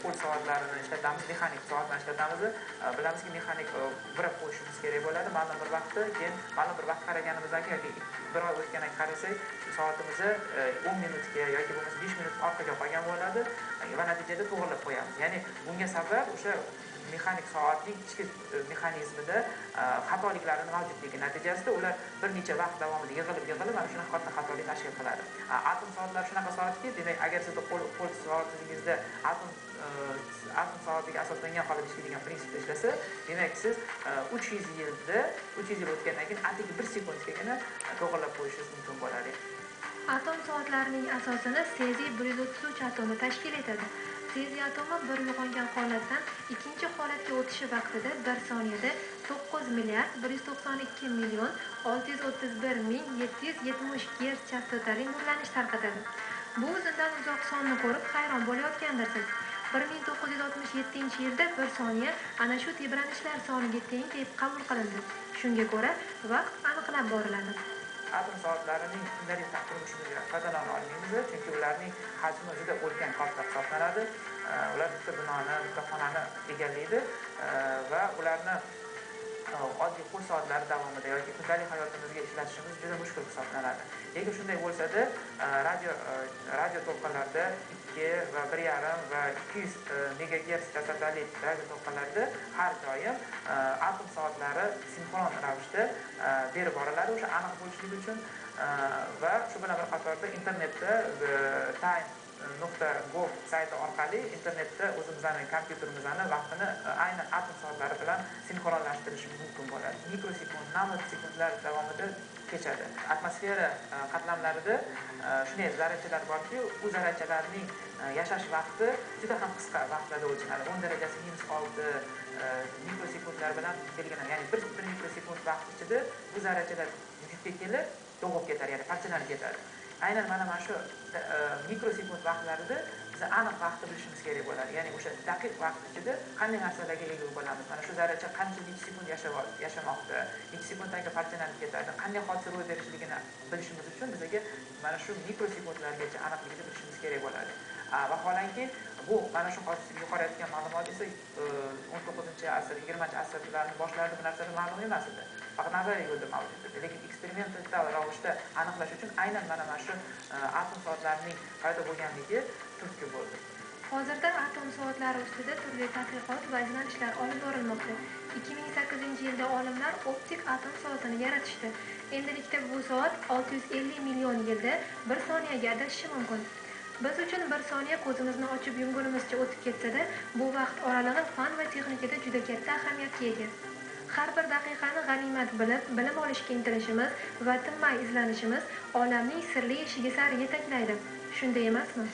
qo'l soatlarini ishlatamiz, mexanik soatlarni ishlatamiz. Bilamizki, mexanik birab qo'yishimiz kerak bo'ladi ma'lum bir vaqtda. Keyin ma'lum bir vaqt qaraganimizdan keyin yoki bir oy o'tgandan keyin qarasak, soatimizni 10 minutga yoki bo'lmasa 5 minut orqaga qolgan bo'ladi va natijada to'g'rilab qo'yamiz. Ya'ni bunga sabab o'sha mexanik soatning ichki mexanizmida xatoliklarning mavjudligi natijasida ular bir necha vaqt davomida yig'ilib mana shunaqa katta xatolik tashkil qiladi. Atom soatlari shunaqa soatki, demak, agar sizda qo'l soatingizda atom soatiga asoslangan holatda ishlaydigan prinsipda ishlasa, demak siz 300 yil o'tgandan keyin atigi 1 sekundgagina to'g'rilab qo'yishingiz mumkin bo'ladi. Atom soatlarining asosini seziy 133 atomi tashkil etadi. Seziy atomi bir uyg'ongan holatdan ikkinchi holatga o'tishi vaqtida 1 soniyada 9 milliard 192 million 631 ming 770 Hz chastotali nurlanish tarqatadi. Bu o'zidan uzoq sonni ko'rib hayron bo'layotgandirsiz. 1967 yilda 1 soniya ana shu tebranishlar soniga teng deb qabul qilindi. Shunga ko'ra vaqt aniqlab boriladi. Atom soatlarining kundalik turmushimizga foydalana olmaymiz, chunki ularning hajmi juda ulkan katta hisoblanadi. Ular bitta binoni, bitta xonani egallaydi va ularni oddiy qo'l soatlari davomida yoki kundalik hayotimizga ishlatishimiz juda mushkul hisoblanadi. Lekin shunday bo'lsa-da, radio to'lqinlarda 2 va 1,5 va 200 megagerts chastotali radio to'lqinlarda har doim atom soatlari sinxron ravishda berib boriladi, o'sha aniq bo'lishligi uchun va shu bilan bir qatorda internetda time.gov sayti orqali internetda o'zimizning kompyuterimizni vaqtini aynan atom soatlari bilan sinxronlashtirish mumkin bo'ladi. Mikrosekund, nanosekundlar davomida kechadi. Atmosfera qatlamlarida shunday zarrachalar borki, u zarrachalarning yashash vaqti juda ham qisqa vaqtlarda o'lchanadi. 10 darajasi -6 mikrosekundlar bilan belgilanadi. Ya'ni 1 mikrosekund vaqt ichida bu zarrachalar vujudga kelib, yo'qolib ketadi, ya'ni parchalanib ketadi. Aynan mana shu mikrosekund vaqtlarida biz aniq vaqtni bilishimiz kerak bo'ladi. Ya'ni o'sha daqiq vaqt ichida qanday narsalarga ega bo'lamiz? Mana shu zarracha qancha sekund yashamoqda, necha sekunddan keyin parchalanib ketadi, qanday hodisa ro'y berishligini bilishimiz uchun bizga mana shu mikrosekundlargacha aniqlikni bilishimiz kerak bo'ladi. Vaholanki bu mana shu hodisaga yuqori aytgan ma'lumot esa 19-asr, 20-asrlarning boshlarida bu narsalar ma'lum emas edi. Faqat nazariy yo'lda mavjud edi. Lekin eksperimental ravishda aniqlash uchun aynan mana shu atom soatlarining paydo bo'lganligi turtki bo'ldi. Hozirda atom soatlari ustida turli tadqiqot va izlanishlar olib borilmoqda. 2008-yilda olimlar optik atom soatini yaratishdi. Endilikda bu soat 650 million yilda 1 soniyaga adashishi mumkin. Biz uchun 1 soniya ko'zimizni ochib yumgunimizcha o'tib ketsa-da, bu vaqt oralig'i fan va texnikada juda katta ahamiyatga ega. Har bir daqiqani g'animat bilib, bilim olishga intilishimiz va tinmay izlanishimiz olamning sirli eshigi sari yetaklaydi. Shunday emasmi?